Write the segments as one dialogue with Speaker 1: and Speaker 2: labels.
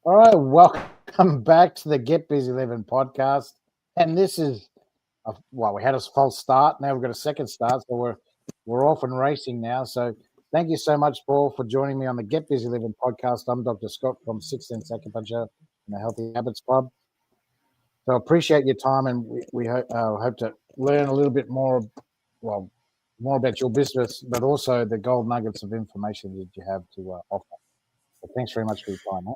Speaker 1: All right, welcome back to the Get Busy Livin podcast. And this is, we had a false start. Now we've got a second start, so we're off and racing now. So thank you so much, Paul, for joining me on the Get Busy Livin podcast. I'm Dr. Scott from 16th Acupuncture and the Healthy Habits Club. So appreciate your time, and we hope to learn a little bit more about your business, but also the gold nuggets of information that you have to offer. So thanks very much for your time, mate.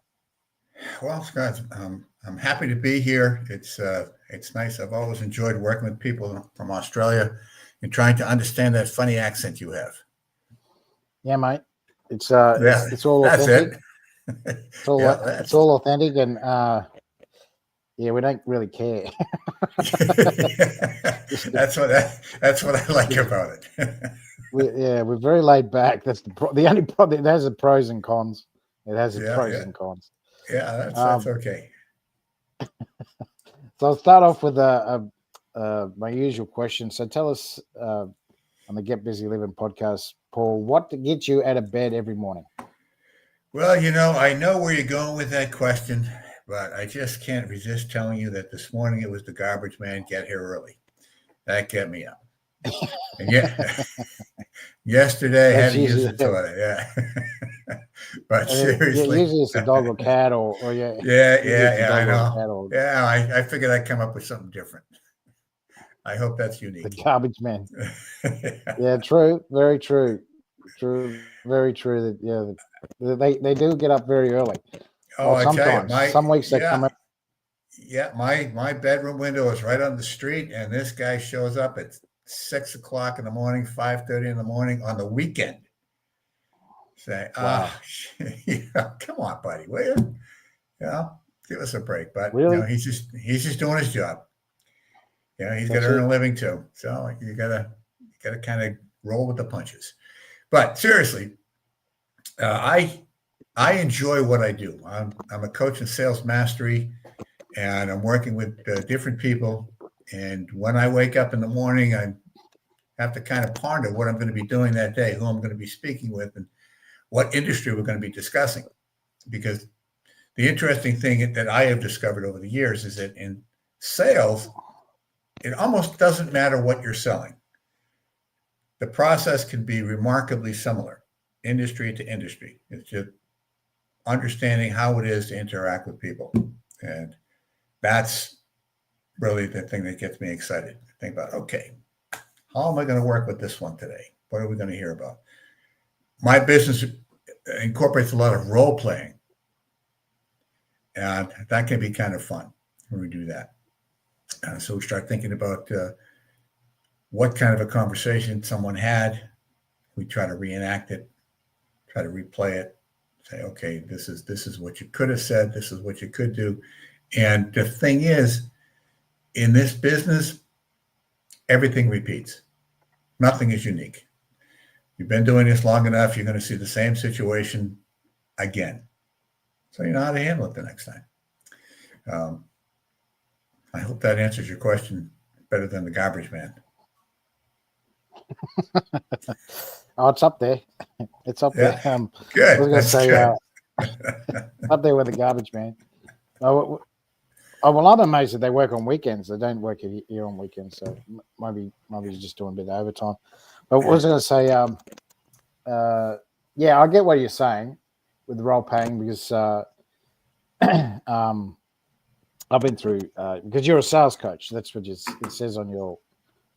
Speaker 2: Well, Scott, I'm happy to be here. It's nice. I've always enjoyed working with people from Australia and trying to understand that funny accent you have.
Speaker 1: Yeah, mate. It's all authentic. It's all authentic, and we don't really care.
Speaker 2: That's what I like about it.
Speaker 1: We're very laid back. That's the only problem. It has its pros and cons. It has its pros and cons.
Speaker 2: Yeah, that's okay.
Speaker 1: So I'll start off with my usual question. So tell us on the Get Busy Livin podcast, Paul, what gets you out of bed every morning?
Speaker 2: Well, I know where you're going with that question, but I just can't resist telling you that this morning it was the garbage man get here early. That kept me up. And yesterday I had to use the toilet. Yeah. But seriously.
Speaker 1: Usually it's a dog or cat or
Speaker 2: Yeah, I know. I figured I'd come up with something different. I hope that's unique.
Speaker 1: The garbage man. Yeah, true. Very true. True. Very true. They do get up very early.
Speaker 2: Oh, I tell you,
Speaker 1: some weeks they come up.
Speaker 2: Yeah, my bedroom window is right on the street, and this guy shows up at 6 o'clock in the morning, 5:30 in the morning on the weekend. Say, wow. Come on, buddy, will you? Give us a break. But
Speaker 1: really?
Speaker 2: He's just doing his job. He's got to earn a living too. So you gotta kind of roll with the punches. But seriously, I enjoy what I do. I'm a coach in sales mastery, and I'm working with different people. And when I wake up in the morning, I have to kind of ponder what I'm going to be doing that day, who I'm going to be speaking with, and what industry we're going to be discussing. Because the interesting thing that I have discovered over the years is that in sales, it almost doesn't matter what you're selling. The process can be remarkably similar, industry to industry. It's just understanding how it is to interact with people. And that's really the thing that gets me excited. Think about, okay, how am I going to work with this one today? What are we going to hear about? My business incorporates a lot of role playing, and that can be kind of fun when we do that. So we start thinking about what kind of a conversation someone had. We try to reenact it, try to replay it, say, okay, this is what you could have said, this is what you could do. And the thing is, in this business, everything repeats. Nothing is unique. You've been doing this long enough, you're going to see the same situation again. So you know how to handle it the next time. I hope that answers your question better than the garbage man.
Speaker 1: Oh, it's up there. It's up there.
Speaker 2: Good.
Speaker 1: I was going to say, up there with the garbage man. Well, I'm amazed that they work on weekends. They don't work here on weekends, so maybe you're just doing a bit of overtime. But what I was going to say, I get what you're saying with role playing because I've been through because you're a sales coach. That's what it says on your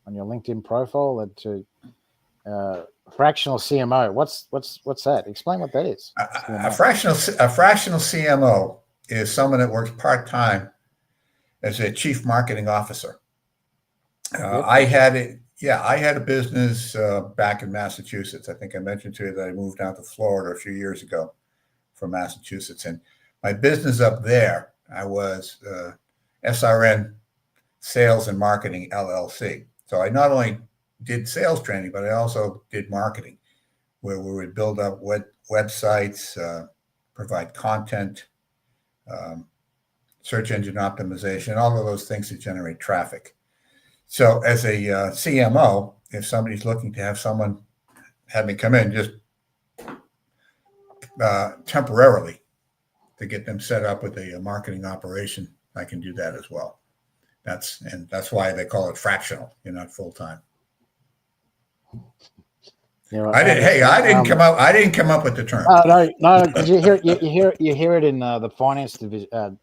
Speaker 1: LinkedIn profile. That fractional CMO. What's that? Explain what that is.
Speaker 2: A fractional CMO is someone that works part-time as a chief marketing officer. I had a business back in Massachusetts. I think I mentioned to you that I moved down to Florida a few years ago from Massachusetts. And my business up there, I was SRN Sales and Marketing LLC. So I not only did sales training, but I also did marketing, where we would build up websites, provide content, search engine optimization, all of those things that generate traffic. So as a CMO, if somebody's looking to have me come in just temporarily to get them set up with a marketing operation, I can do that as well. That's why they call it fractional. You're not full time.
Speaker 1: Yeah,
Speaker 2: I didn't come up with the term.
Speaker 1: No, because you hear it in the finance division, the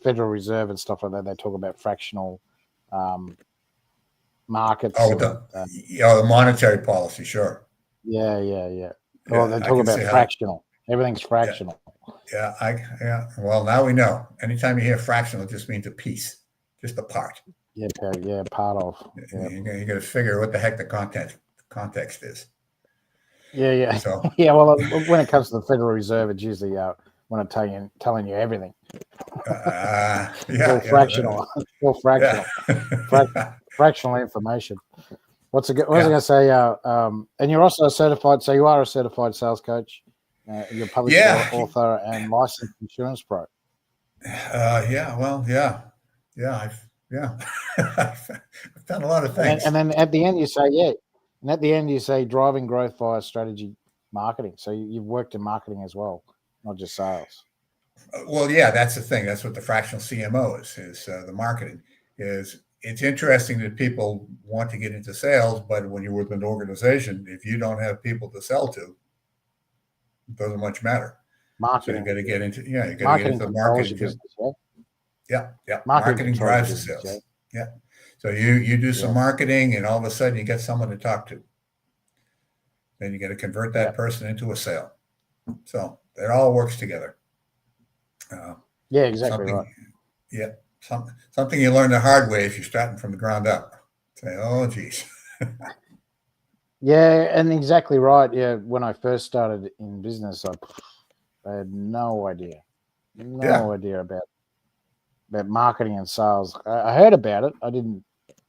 Speaker 1: Federal Reserve and stuff like that. They talk about fractional markets.
Speaker 2: The monetary policy, sure.
Speaker 1: Yeah. Well, they talk about fractional. Everything's fractional.
Speaker 2: Yeah. Well, now we know. Anytime you hear fractional, it just means a piece, just a part.
Speaker 1: Yeah, part of.
Speaker 2: Yeah. You got to figure what the heck the context is.
Speaker 1: Yeah.
Speaker 2: So
Speaker 1: Well, when it comes to the Federal Reserve, it's usually when I'm telling you everything. Fractional. Fractional information. What was I going to say? And you're also a certified. So you are a certified sales coach. You're a published author and licensed insurance pro.
Speaker 2: I've done a lot of things.
Speaker 1: And then at the end you say, And at the end you say driving growth via strategy marketing. So you've worked in marketing as well, not just sales.
Speaker 2: Well, yeah, that's the thing. That's what the fractional CMO is the marketing. It's interesting that people want to get into sales, but when you're with an organization, if you don't have people to sell to, it doesn't much matter.
Speaker 1: Marketing.
Speaker 2: So you got to get into the marketing
Speaker 1: business,
Speaker 2: yeah. Marketing drives the sales. Yeah. So you do some marketing, and all of a sudden you get someone to talk to. Then you got to convert that person into a sale. So it all works together.
Speaker 1: Exactly right.
Speaker 2: Yeah, something you learn the hard way if you're starting from the ground up. Say, oh, geez.
Speaker 1: Yeah, and exactly right. Yeah, when I first started in business, I had no idea about marketing and sales. I heard about it. I didn't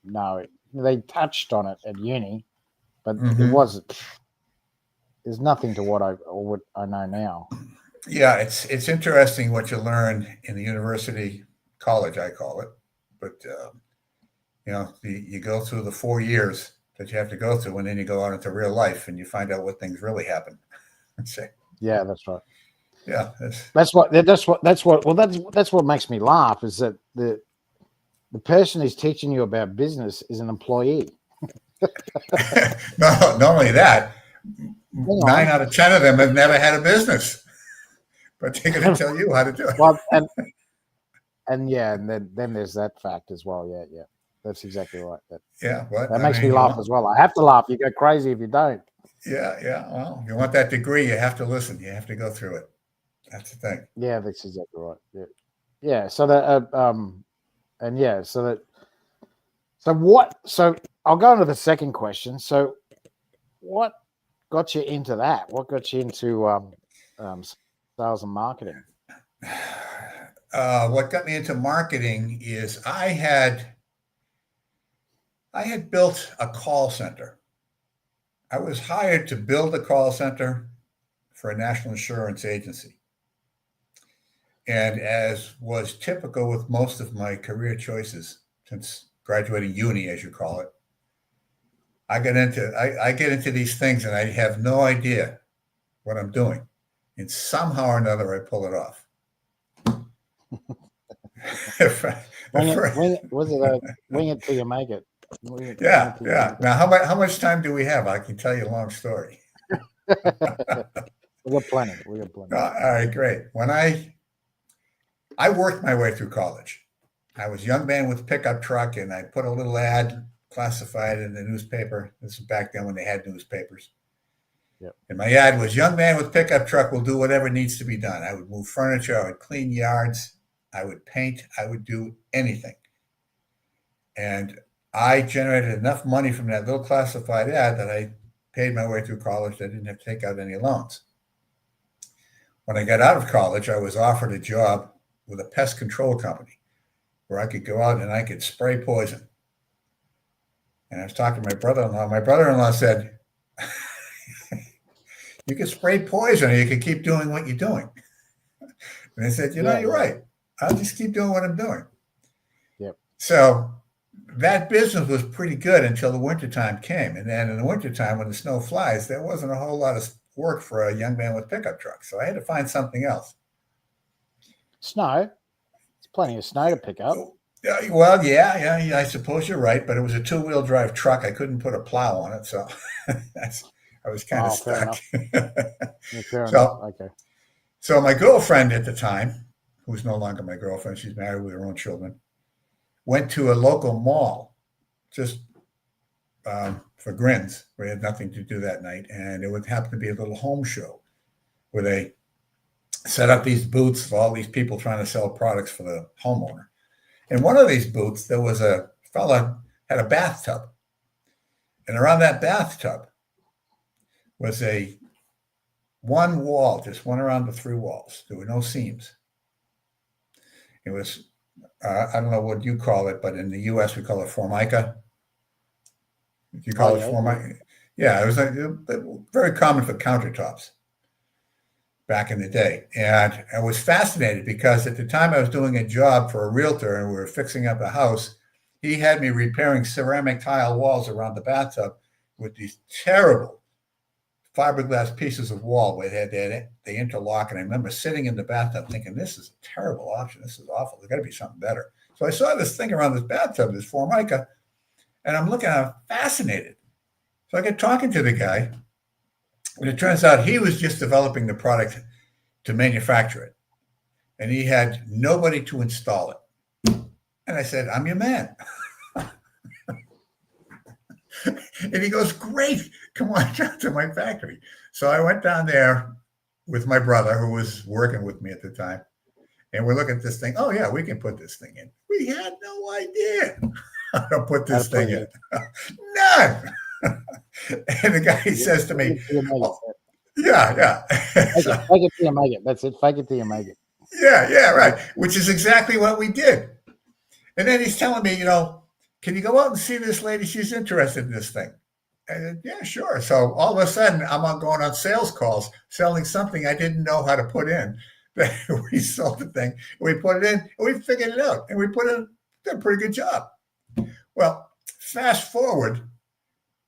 Speaker 1: know it. They touched on it at uni, but it wasn't. There's nothing to what I know now.
Speaker 2: Yeah, it's interesting what you learn in the university, college, I call it. But you go through the 4 years that you have to go through, and then you go out into real life and you find out what things really happen.
Speaker 1: Yeah, that's right.
Speaker 2: Yeah,
Speaker 1: that's what makes me laugh is that the person who's teaching you about business is an employee.
Speaker 2: No, not only that, 9 out of 10 of them have never had a business, but they're going to tell you how to do it.
Speaker 1: Well, and then there's that fact as well. Yeah, that's exactly right. That makes me laugh as well. I have to laugh. You go crazy if you don't.
Speaker 2: Yeah. Well, if you want that degree, you have to listen. You have to go through it. That's the thing.
Speaker 1: Yeah, that's exactly right. Yeah. So that So I'll go into the second question. So, what got you into that? What got you into sales and marketing?
Speaker 2: What got me into marketing is I had built a call center. I was hired to build a call center for a national insurance agency. And as was typical with most of my career choices since graduating uni, as you call it, I get into these things and I have no idea what I'm doing. And somehow or another, I pull it off.
Speaker 1: Wing it till you make it.
Speaker 2: Yeah. Now, how much time do we have? I can tell you a long story.
Speaker 1: We got plenty.
Speaker 2: All right, great. When I worked my way through college, I was a young man with a pickup truck, and I put a little ad classified in the newspaper. This is back then when they had newspapers.
Speaker 1: Yep.
Speaker 2: And my ad was, young man with pickup truck will do whatever needs to be done. I would move furniture. I would clean yards. I would paint. I would do anything. And I generated enough money from that little classified ad that I paid my way through college. I didn't have to take out any loans. When I got out of college, I was offered a job with a pest control company where I could go out and I could spray poison. And I was talking to my brother-in-law. My brother-in-law said, you can spray poison or you can keep doing what you're doing. And I said, you're right. I'll just keep doing what I'm doing.
Speaker 1: Yep.
Speaker 2: So that business was pretty good until the wintertime came. And then in the wintertime, when the snow flies, there wasn't a whole lot of work for a young man with pickup trucks. So I had to find something else.
Speaker 1: Snow? There's plenty of snow to pick up.
Speaker 2: Well, yeah, I suppose you're right, but it was a 2-wheel drive truck. I couldn't put a plow on it, so I was kind of stuck.
Speaker 1: Fair enough. Okay.
Speaker 2: So my girlfriend at the time, who's no longer my girlfriend, she's married with her own children, went to a local mall just for grins. We had nothing to do that night, and it would happen to be a little home show where they set up these booths for all these people trying to sell products for the homeowner. In one of these booths, there was a fella had a bathtub, and around that bathtub was a one wall, just one around the 3 walls. There were no seams. It was, I don't know what you call it, but in the U.S. we call it formica. You call it formica? Yeah, it was very common for countertops back in the day. And I was fascinated because at the time I was doing a job for a realtor and we were fixing up a house. He had me repairing ceramic tile walls around the bathtub with these terrible fiberglass pieces of wall where they interlock. And I remember sitting in the bathtub thinking, this is a terrible option. This is awful. There's got to be something better. So I saw this thing around this bathtub, this formica, and I'm looking at it, fascinated. So I get talking to the guy. And it turns out he was just developing the product to manufacture it. And he had nobody to install it. And I said, I'm your man. And he goes, great, come on down to my factory. So I went down there with my brother, who was working with me at the time. And we're looking at this thing. Oh, yeah, we can put this thing in. We had no idea how to put this thing in. None. And the guy says to me, yeah.
Speaker 1: Fake it till you make it. That's it. Fake it till you make it.
Speaker 2: Yeah, right. Which is exactly what we did. And then he's telling me, can you go out and see this lady? She's interested in this thing. I said, yeah, sure. So all of a sudden, I'm going on sales calls, selling something I didn't know how to put in. We sold the thing, we put it in, and we figured it out, and we did a pretty good job. Well, fast forward,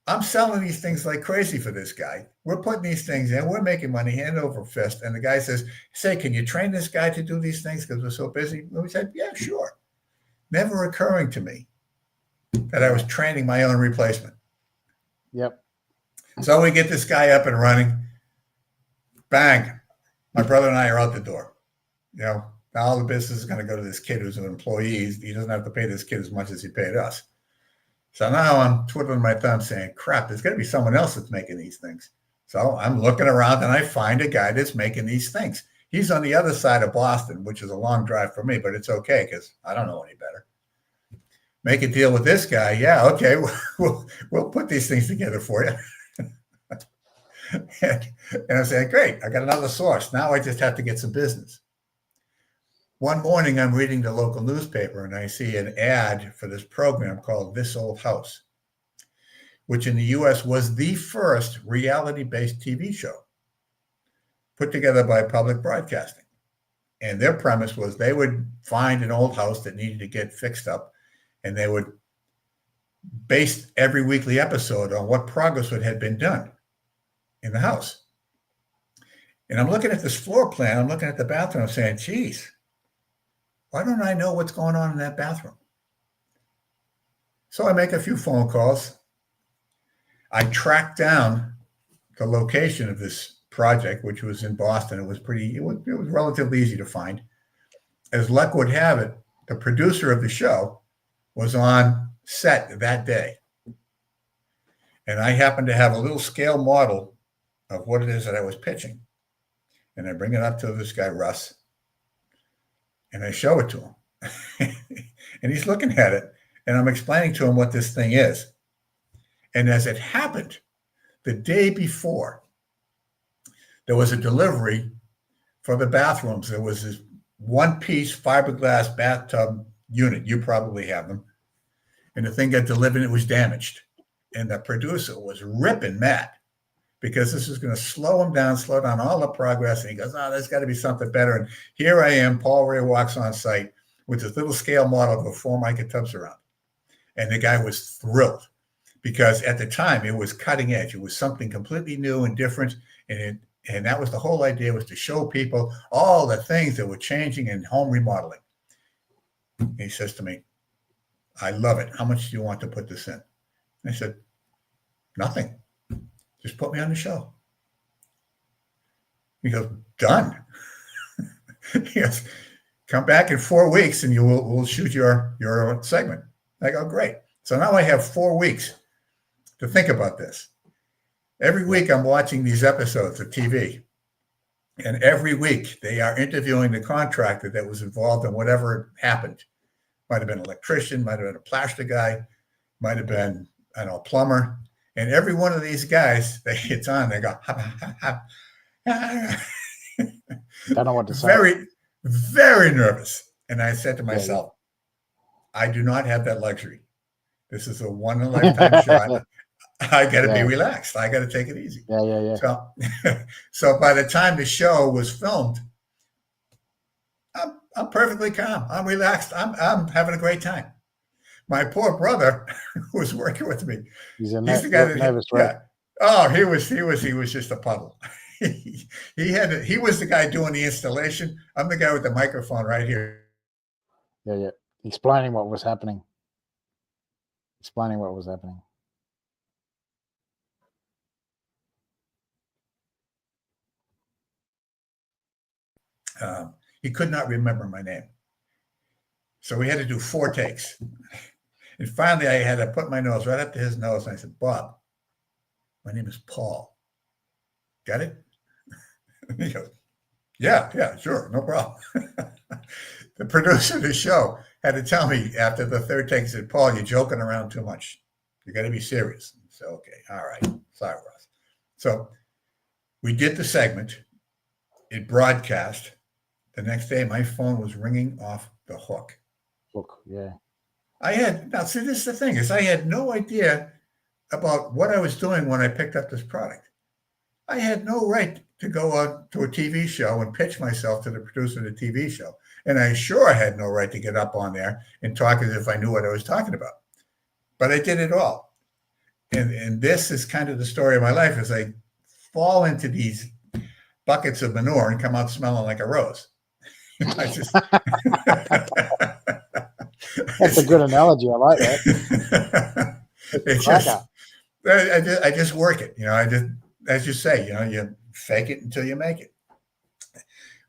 Speaker 2: I'm selling these things like crazy for this guy. We're putting these things in. We're making money hand over fist. And the guy says, say, can you train this guy to do these things because we're so busy? And we said, yeah, sure. Never occurring to me that I was training my own replacement.
Speaker 1: Yep.
Speaker 2: So we get this guy up and running. Bang. My brother and I are out the door. Now all the business is going to go to this kid who's an employee. He doesn't have to pay this kid as much as he paid us. So now I'm twiddling my thumb saying, crap, there's got to be someone else that's making these things. So I'm looking around and I find a guy that's making these things. He's on the other side of Boston, which is a long drive for me, but it's okay because I don't know any better. Make a deal with this guy. Yeah, okay, we'll put these things together for you. And I'm saying, great, I got another source. Now I just have to get some business. One morning, I'm reading the local newspaper and I see an ad for this program called This Old House, which in the U.S. was the first reality-based TV show put together by public broadcasting. And their premise was they would find an old house that needed to get fixed up, and they would base every weekly episode on what progress had been done in the house. And I'm looking at this floor plan. I'm looking at the bathroom. I'm saying, geez, why don't I know what's going on in that bathroom? So I make a few phone calls. I track down the location of this project, which was in Boston. It was relatively easy to find. As luck would have it, the producer of the show was on set that day. And I happened to have a little scale model of what it is that I was pitching. And I bring it up to this guy, Russ, and I show it to him. And he's looking at it, and I'm explaining to him what this thing is. And as it happened, the day before, there was a delivery for the bathrooms. There was this one-piece fiberglass bathtub unit. You probably have them. And the thing got delivered, and it was damaged. And the producer was ripping mad because this is going to slow down all the progress. And he goes, oh, there's got to be something better. And here I am, Paul Rae walks on site with this little scale model of a formica tub surround. And the guy was thrilled because at the time it was cutting edge. It was something completely new and different. And that was the whole idea, was to show people all the things that were changing in home remodeling. And he says to me, I love it. How much do you want to put this in? And I said, nothing. Just put me on the show. He goes, done. He goes, come back in 4 weeks and we'll shoot your segment. I go, great. So now I have 4 weeks to think about this. Every week I'm watching these episodes of TV. And every week they are interviewing the contractor that was involved in whatever happened. Might have been an electrician, might have been a plaster guy, might have been, I don't know, a plumber. And every one of these guys, it's on, they go,
Speaker 1: Don't know what to say.
Speaker 2: Very, very nervous. And I said to myself, I do not have that luxury. This is a one in a lifetime shot. I got to be relaxed. I got to take it easy.
Speaker 1: Yeah.
Speaker 2: So by the time the show was filmed, I'm perfectly calm. I'm relaxed. I'm having a great time. My poor brother, who was working with me,
Speaker 1: he's the guy that nervous, right?
Speaker 2: Oh, he was just a puddle. He was the guy doing the installation. I'm the guy with the microphone right here.
Speaker 1: Yeah. Explaining what was happening.
Speaker 2: He could not remember my name. So we had to do 4 takes. And finally, I had to put my nose right up to his nose. And I said, Bob, my name is Paul. Got it? He goes, yeah, sure, no problem. The producer of the show had to tell me after the 3rd take, he said, Paul, you're joking around too much. You got to be serious. So, okay, all right. Sorry, Ross. So we did the segment. It broadcast. The next day, my phone was ringing off the hook.
Speaker 1: Yeah.
Speaker 2: Now see, this is the thing, is I had no idea about what I was doing when I picked up this product. I had no right to go on to a TV show and pitch myself to the producer of the TV show. And I sure had no right to get up on there and talk as if I knew what I was talking about. But I did it all. And this is kind of the story of my life, as I fall into these buckets of manure and come out smelling like a rose.
Speaker 1: That's a good analogy. I like that.
Speaker 2: I just work it. As you say, you fake it until you make it.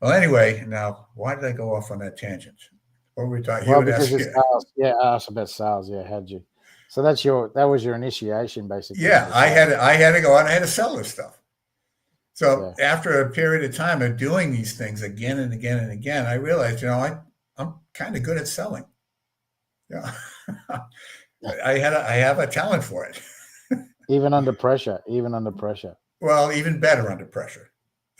Speaker 2: Well, anyway, now why did I go off on that tangent? What were we talking?
Speaker 1: Well, because it's sales. Yeah, I asked about sales. Yeah, how'd you? So that was your initiation, basically.
Speaker 2: Yeah, I had to go out and I had to sell this stuff. So after a period of time of doing these things again and again and again, I realized, I'm kind of good at selling. Yeah, I have a talent for it.
Speaker 1: Even under pressure.
Speaker 2: Well, even better under pressure.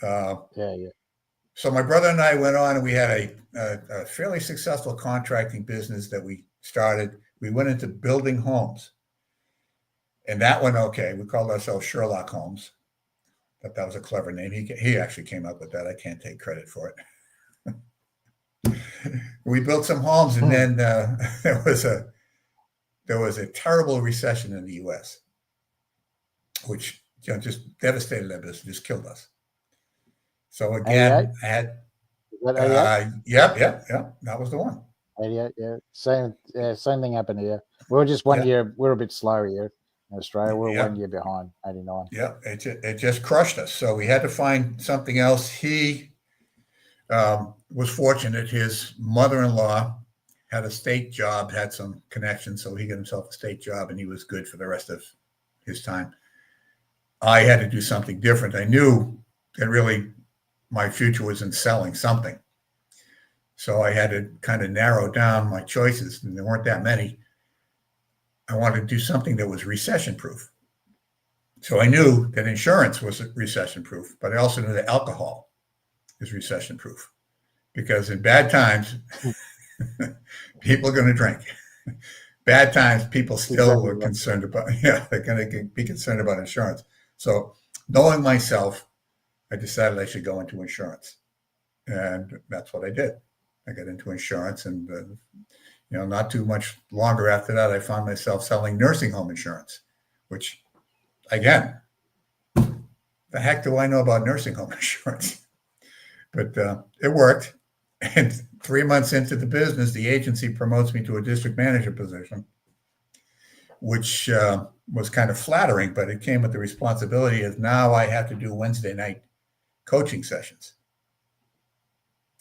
Speaker 2: So my brother and I went on, and we had a fairly successful contracting business that we started. We went into building homes, and that went okay. We called ourselves Sherlock Holmes. But that was a clever name. He actually came up with that. I can't take credit for it. We built some homes, and then there was a terrible recession in the U.S., which just devastated that business, just killed us. So again, I had. Yep, that was the one.
Speaker 1: 88, yeah. Same thing happened here. We were just 1 year. We're a bit slower here in Australia. We're 1 year behind, 89.
Speaker 2: Yeah, it just crushed us. So we had to find something else. He was fortunate. His mother-in-law had a state job, had some connections, so he got himself a state job, and he was good for the rest of his time. I had to do something different. I knew that really my future was in selling something. So I had to kind of narrow down my choices, and there weren't that many. I wanted to do something that was recession-proof. So I knew that insurance was recession-proof, but I also knew that alcohol is recession-proof, because in bad times, people are going to drink. Bad times, people still were concerned about, they're going to be concerned about insurance. So knowing myself, I decided I should go into insurance. And that's what I did. I got into insurance, and Not too much longer after that, I found myself selling nursing home insurance, which, again, the heck do I know about nursing home insurance? But it worked. And 3 months into the business, the agency promotes me to a district manager position, which was kind of flattering, but it came with the responsibility of now I have to do Wednesday night coaching sessions.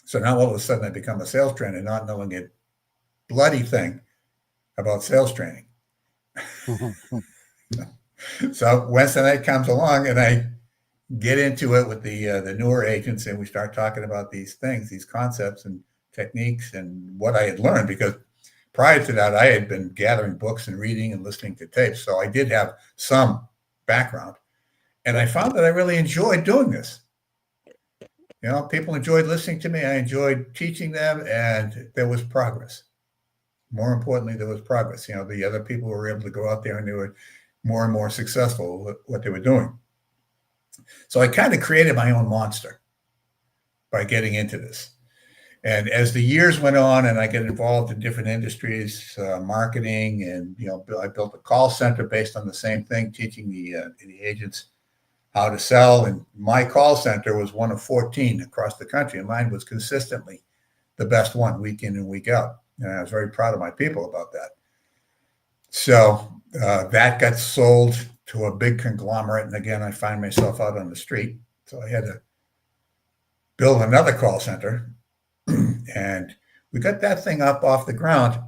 Speaker 2: So now all of a sudden I become a sales trainer, not knowing a bloody thing about sales training. So Wednesday night comes along and I get into it with the newer agents, and we start talking about these things, these concepts and techniques and what I had learned, because prior to that, I had been gathering books and reading and listening to tapes. So I did have some background, and I found that I really enjoyed doing this. People enjoyed listening to me. I enjoyed teaching them, and there was progress. More importantly, there was progress. The other people were able to go out there and they were more and more successful with what they were doing. So I kind of created my own monster by getting into this. And as the years went on and I get involved in different industries, marketing, and, I built a call center based on the same thing, teaching the agents how to sell. And my call center was one of 14 across the country. And mine was consistently the best one week in and week out. And I was very proud of my people about that. So that got sold to a big conglomerate. And again, I find myself out on the street. So I had to build another call center. And we got that thing up off the ground.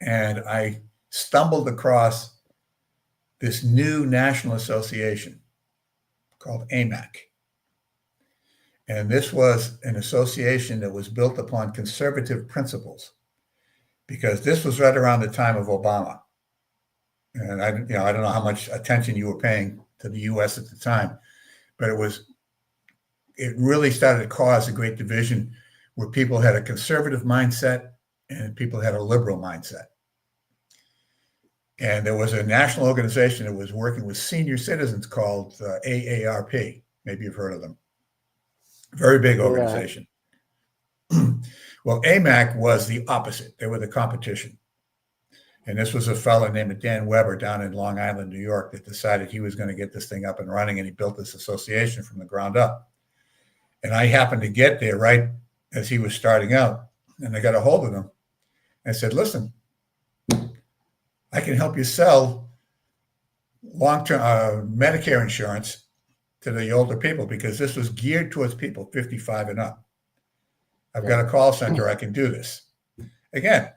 Speaker 2: And I stumbled across this new national association called AMAC. And this was an association that was built upon conservative principles, because this was right around the time of Obama. And I don't know how much attention you were paying to the U.S. at the time, but it really started to cause a great division where people had a conservative mindset and people had a liberal mindset. And there was a national organization that was working with senior citizens called AARP. Maybe you've heard of them. Very big organization. Yeah. Well, AMAC was the opposite. They were the competition. And this was a fellow named Dan Weber down in Long Island, New York, that decided he was going to get this thing up and running, and he built this association from the ground up. And I happened to get there right as he was starting out, and I got a hold of him. I said, listen, I can help you sell long-term Medicare insurance to the older people, because this was geared towards people 55 and up. I've got a call center. I can do this. Again,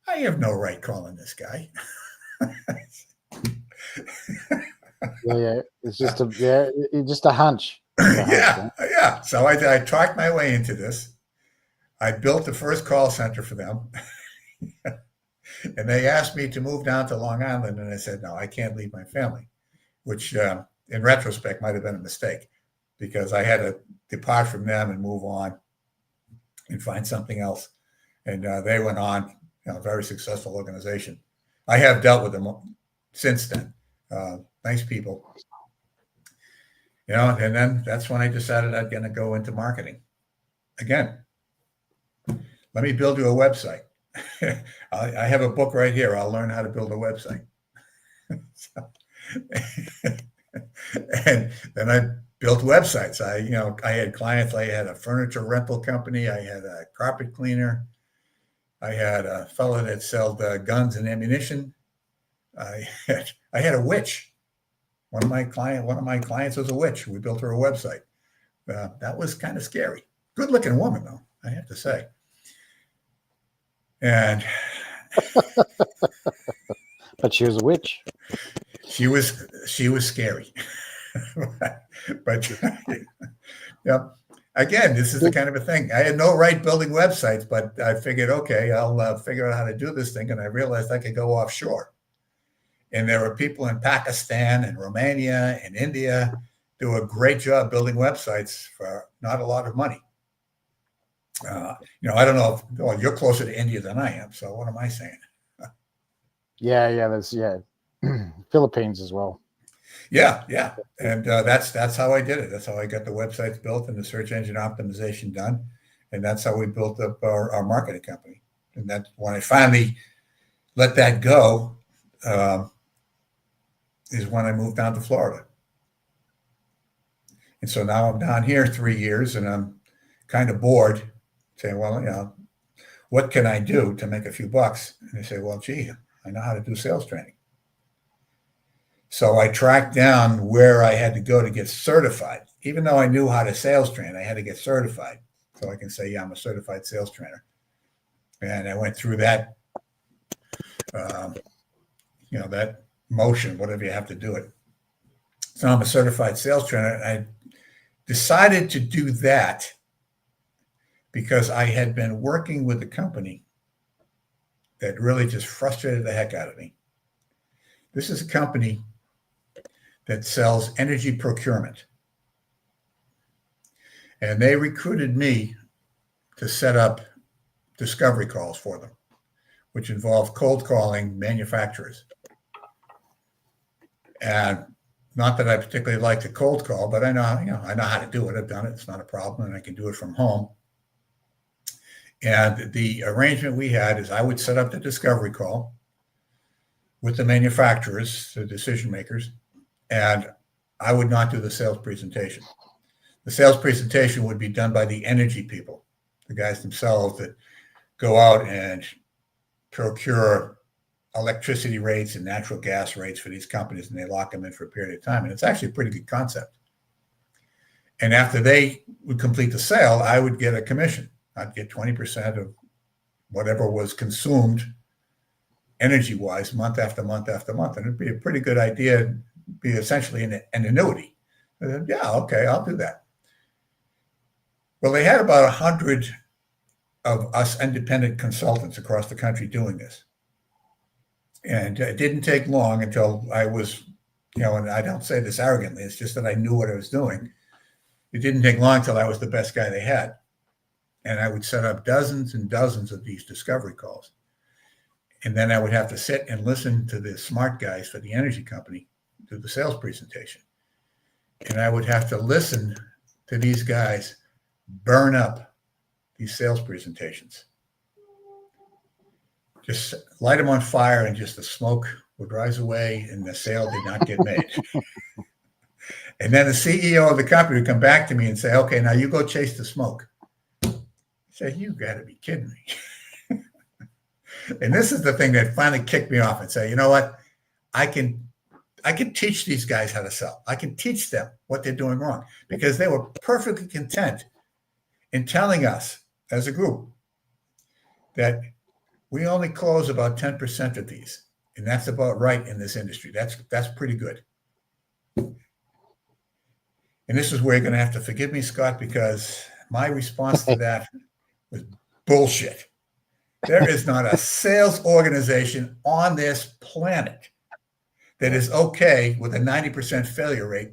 Speaker 2: I have no right calling this guy.
Speaker 1: It's just a hunch.
Speaker 2: Yeah. So I talked my way into this. I built the first call center for them. And they asked me to move down to Long Island. And I said, no, I can't leave my family, which in retrospect might have been a mistake, because I had to depart from them and move on and find something else. And they went on, very successful organization. I have dealt with them since then. Nice people. And then that's when I decided I'm going to go into marketing. Again, let me build you a website. I have a book right here. I'll learn how to build a website. And then I built websites. I had clients. I had a furniture rental company. I had a carpet cleaner. I had a fellow that sold guns and ammunition. I had a witch. One of my clients was a witch. We built her a website. That was kind of scary. Good looking woman, though, I have to say. And
Speaker 1: but she was a witch.
Speaker 2: She was scary. But again, this is the kind of a thing. I had no right building websites, but I figured, okay, I'll figure out how to do this thing. And I realized I could go offshore. And there were people in Pakistan and Romania and India do a great job building websites for not a lot of money. I don't know if you're closer to India than I am. So what am I saying?
Speaker 1: There's Philippines as well.
Speaker 2: Yeah. And that's how I did it. That's how I got the websites built and the search engine optimization done. And that's how we built up our marketing company. And that's when I finally let that go, is when I moved down to Florida. And so now I'm down here 3 years and I'm kind of bored, saying, well, what can I do to make a few bucks? And they say, well, gee, I know how to do sales training. So I tracked down where I had to go to get certified. Even though I knew how to sales train, I had to get certified. So I can say, yeah, I'm a certified sales trainer. And I went through that, that motion, whatever you have to do it. So I'm a certified sales trainer. I decided to do that because I had been working with a company that really just frustrated the heck out of me. This is a company that sells energy procurement. And they recruited me to set up discovery calls for them, which involve cold calling manufacturers. And not that I particularly like to cold call, but I know how to do it. I've done it. It's not a problem, and I can do it from home. And the arrangement we had is I would set up the discovery call with the manufacturers, the decision makers, and I would not do the sales presentation. The sales presentation would be done by the energy people, the guys themselves that go out and procure electricity rates and natural gas rates for these companies, and they lock them in for a period of time. And it's actually a pretty good concept. And after they would complete the sale, I would get a commission. I'd get 20% of whatever was consumed energy-wise month after month after month. And it'd be a pretty good idea. It'd be essentially an annuity. Said, yeah, okay, I'll do that. Well, they had about 100 of us independent consultants across the country doing this. And it didn't take long until I was, and I don't say this arrogantly, it's just that I knew what I was doing. It didn't take long until I was the best guy they had. And I would set up dozens and dozens of these discovery calls. And then I would have to sit and listen to the smart guys for the energy company do the sales presentation. And I would have to listen to these guys burn up these sales presentations. Just light them on fire and just the smoke would rise away and the sale did not get made. And then the CEO of the company would come back to me and say, okay, now you go chase the smoke. I say, you got to be kidding me. And this is the thing that finally kicked me off and say, you know what? I can teach these guys how to sell. I can teach them what they're doing wrong because they were perfectly content in telling us as a group that we only close about 10% of these. And that's about right in this industry. That's pretty good. And this is where you're going to have to forgive me, Scott, because my response to that was bullshit. There is not a sales organization on this planet that is okay with a 90% failure rate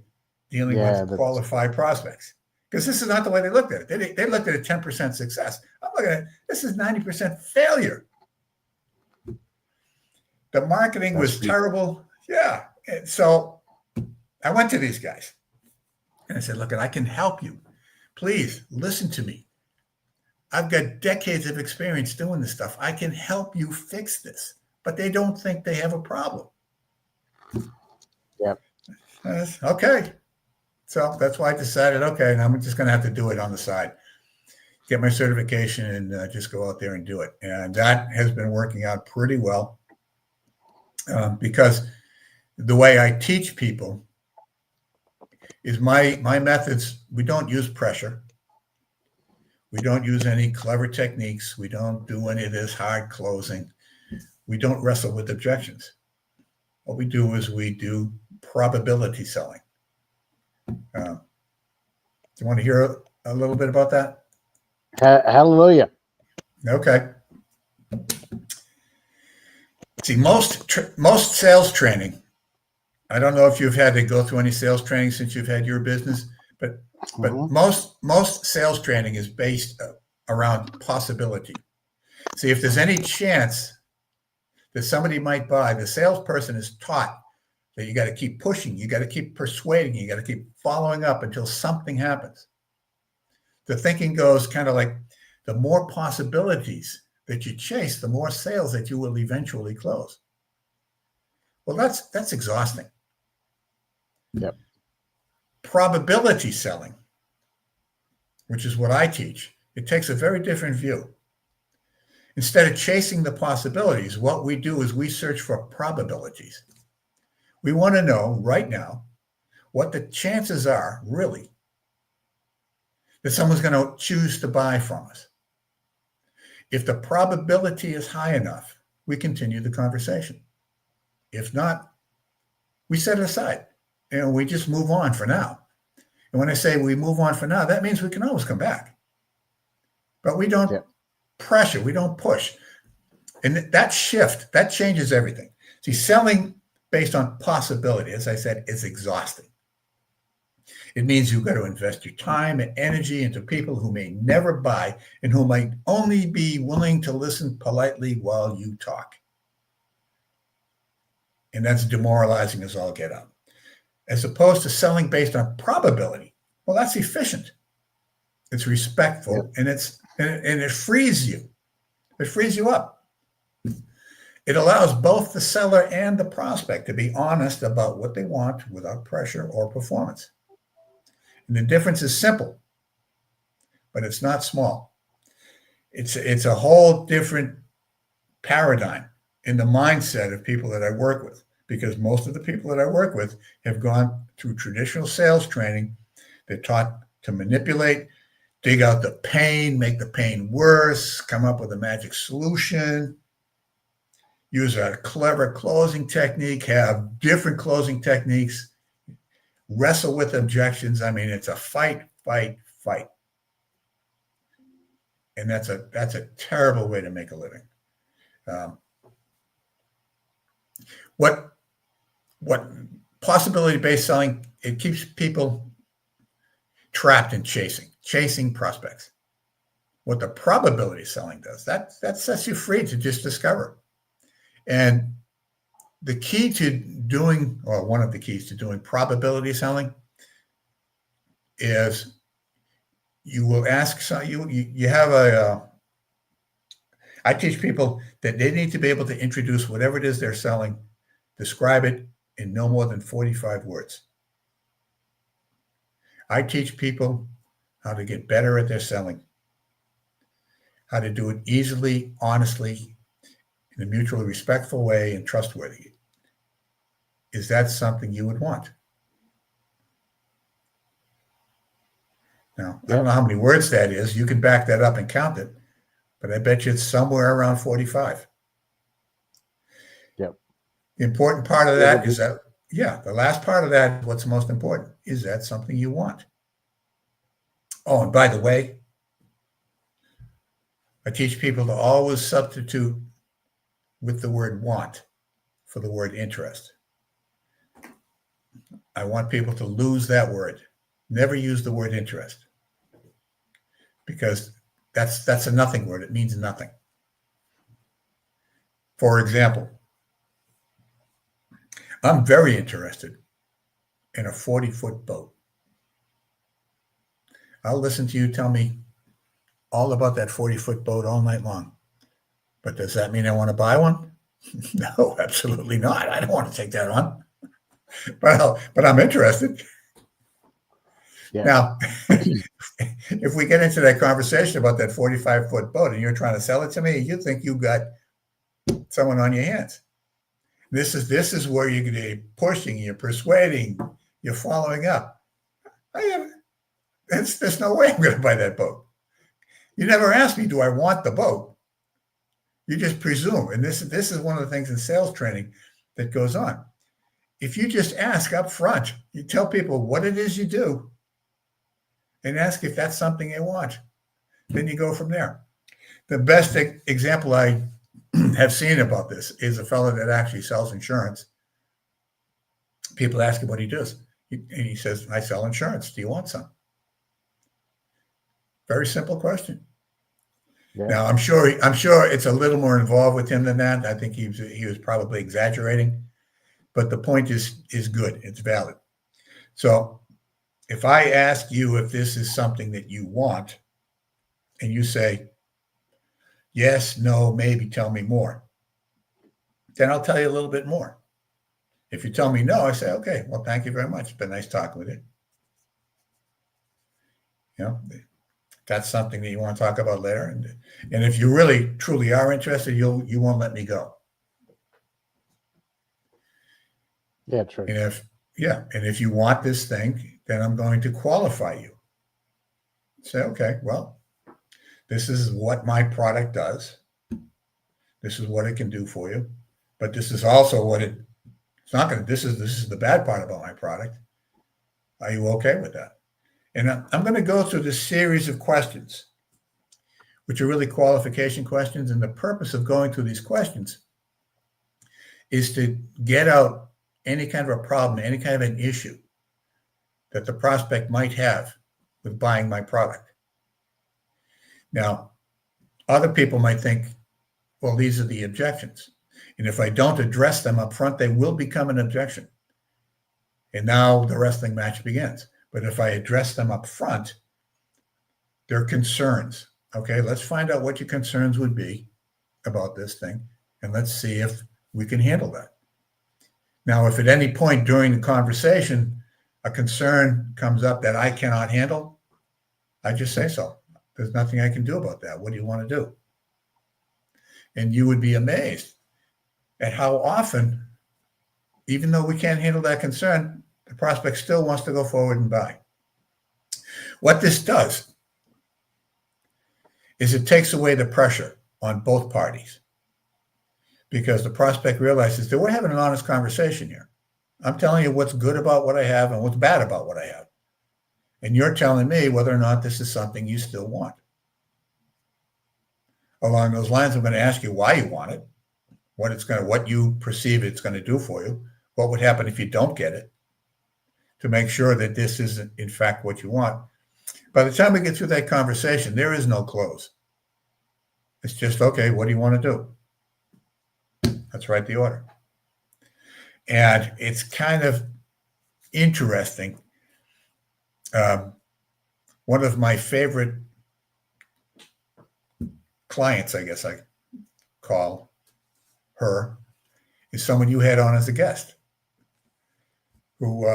Speaker 2: dealing with qualified prospects. Because this is not the way they looked at it. They looked at a 10% success. I'm looking at it, this is 90% failure. The marketing was terrible. Yeah. And so I went to these guys and I said, look, I can help you. Please listen to me. I've got decades of experience doing this stuff. I can help you fix this. But they don't think they have a problem.
Speaker 1: Yep.
Speaker 2: Okay. So that's why I decided, okay, and I'm just going to have to do it on the side. Get my certification and just go out there and do it. And that has been working out pretty well because the way I teach people is my methods. We don't use pressure. We don't use any clever techniques. We don't do any of this hard closing. We don't wrestle with objections. What we do is we do probability selling. Do you want to hear a little bit about that?
Speaker 1: Hallelujah.
Speaker 2: Okay. See, most sales training, I don't know if you've had to go through any sales training since you've had your business, but most sales training is based around possibility. See, if there's any chance that somebody might buy, the salesperson is taught that you got to keep pushing, you got to keep persuading, you got to keep following up until something happens. The thinking goes kind of like the more possibilities that you chase, the more sales that you will eventually close. Well, that's exhausting.
Speaker 1: Yep.
Speaker 2: Probability selling, which is what I teach, it takes a very different view. Instead of chasing the possibilities, what we do is we search for probabilities. We want to know right now what the chances are, really, that someone's going to choose to buy from us. If the probability is high enough, we continue the conversation. If not, we set it aside and we just move on for now. And when I say we move on for now, that means we can always come back. But we don't pressure, we don't push. And that shift, that changes everything. See, selling based on possibility, as I said, is exhausting. It means you've got to invest your time and energy into people who may never buy and who might only be willing to listen politely while you talk. And that's demoralizing as all get out. As opposed to selling based on probability. Well, that's efficient. It's respectful, and it frees you. It frees you up. It allows both the seller and the prospect to be honest about what they want without pressure or performance. And the difference is simple, but it's not small. It's a whole different paradigm in the mindset of people that I work with, because most of the people that I work with have gone through traditional sales training. They're taught to manipulate, dig out the pain, make the pain worse, come up with a magic solution, use a clever closing technique, have different closing techniques, wrestle with objections. I mean, it's a fight. And that's a terrible way to make a living. What possibility-based selling, it keeps people trapped in chasing prospects. What the probability selling does, that sets you free to just discover. And the key to doing, or one of the keys to doing probability selling is you will ask, you have I teach people that they need to be able to introduce whatever it is they're selling, describe it in no more than 45 words. I teach people how to get better at their selling, how to do it easily, honestly, in a mutually respectful way and trustworthy. Is that something you would want? Now, I don't know how many words that is. You can back that up and count it, but I bet you it's somewhere around 45.
Speaker 1: Yep.
Speaker 2: The important part of that is that, the last part of that, what's most important, is that something you want? Oh, and by the way, I teach people to always substitute with the word want for the word interest. I want people to lose that word. Never use the word interest, because that's a nothing word. It means nothing. For example, I'm very interested in a 40-foot boat. I'll listen to you tell me all about that 40-foot boat all night long. But does that mean I want to buy one? No, absolutely not. I don't want to take that on. But I'm interested. Yeah. Now, if we get into that conversation about that 45-foot boat and you're trying to sell it to me, you think you've got someone on your hands. This is where you're going to be pushing, you're persuading, you're following up. There's no way I'm going to buy that boat. You never asked me, do I want the boat? You just presume. And this is one of the things in sales training that goes on. If you just ask up front, you tell people what it is you do and ask if that's something they want. Then you go from there. The best example I have seen about this is a fellow that actually sells insurance. People ask him what he does. And he says, I sell insurance. Do you want some? Very simple question. Yeah. Now, I'm sure it's a little more involved with him than that. I think he was probably exaggerating, but the point is good. It's valid. So if I ask you if this is something that you want, and you say, yes, no, maybe, tell me more. Then I'll tell you a little bit more. If you tell me no, I say, okay, well, thank you very much. It's been nice talking with you. You know, that's something that you want to talk about later. And if you really, truly are interested, you won't let me go.
Speaker 1: Yeah, true.
Speaker 2: And if you want this thing, then I'm going to qualify you. Say, okay, well, this is what my product does. This is what it can do for you. But this is also what it's not going to, this is the bad part about my product. Are you okay with that? And I'm going to go through this series of questions, which are really qualification questions. And the purpose of going through these questions is to get out any kind of a problem, any kind of an issue that the prospect might have with buying my product. Now, other people might think, well, these are the objections. And if I don't address them up front, they will become an objection. And now the wrestling match begins. But if I address them up front, they're concerns. Okay, let's find out what your concerns would be about this thing. And let's see if we can handle that. Now, if at any point during the conversation, a concern comes up that I cannot handle, I just say so. There's nothing I can do about that. What do you want to do? And you would be amazed at how often, even though we can't handle that concern, the prospect still wants to go forward and buy. What this does is it takes away the pressure on both parties, because the prospect realizes that we're having an honest conversation here. I'm telling you what's good about what I have and what's bad about what I have. And you're telling me whether or not this is something you still want. Along those lines, I'm going to ask you why you want it, what you perceive it's going to do for you, what would happen if you don't get it, to make sure that this is in fact what you want. By the time we get through that conversation, there is no close. It's just, okay, what do you want to do? Let's write the order. And it's kind of interesting. One of my favorite clients, I guess I call her, is someone you had on as a guest, who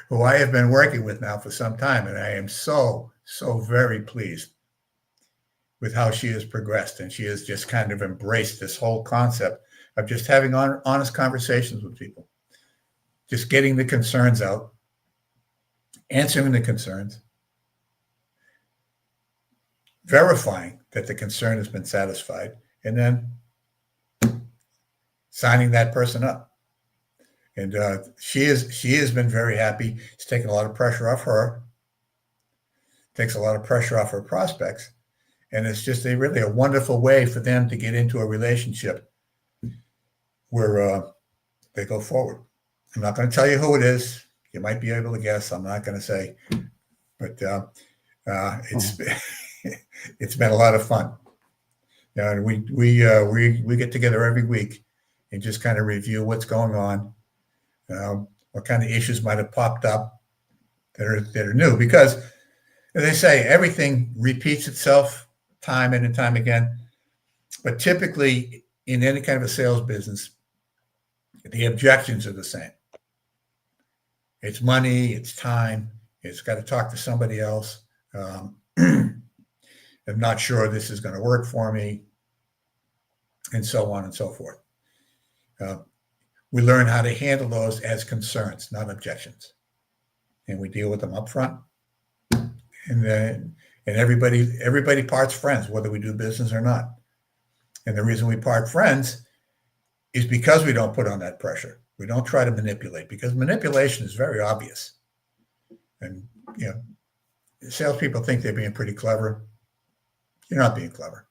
Speaker 2: who I have been working with now for some time, and I am so very pleased with how she has progressed, and she has just kind of embraced this whole concept of just having honest conversations with people, just getting the concerns out, answering the concerns, verifying that the concern has been satisfied, and then signing that person up. And she has been very happy. It's taken a lot of pressure off her, takes a lot of pressure off her prospects. And it's just really a wonderful way for them to get into a relationship where they go forward. I'm not going to tell you who it is. You might be able to guess. I'm not going to say, but it's been a lot of fun. And we get together every week and just kind of review what's going on, what kind of issues might have popped up that are new. Because, as they say, everything repeats itself time and time again. But typically, in any kind of a sales business, the objections are the same. It's money, it's time, it's got to talk to somebody else. I'm not sure this is going to work for me, and so on and so forth. We learn how to handle those as concerns, not objections. And we deal with them up front. And everybody parts friends, whether we do business or not. And the reason we part friends is because we don't put on that pressure. We don't try to manipulate, because manipulation is very obvious. And, salespeople think they're being pretty clever. You're not being clever.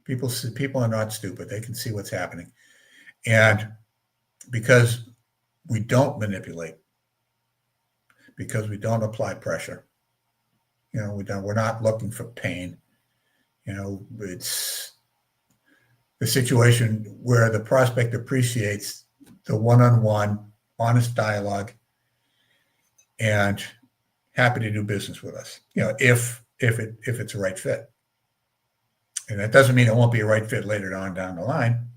Speaker 2: People are not stupid. They can see what's happening. And because we don't manipulate, because we don't apply pressure, we're not looking for pain. It's the situation where the prospect appreciates the one-on-one, honest dialogue, and happy to do business with us. If it's a right fit. And that doesn't mean it won't be a right fit later on down the line,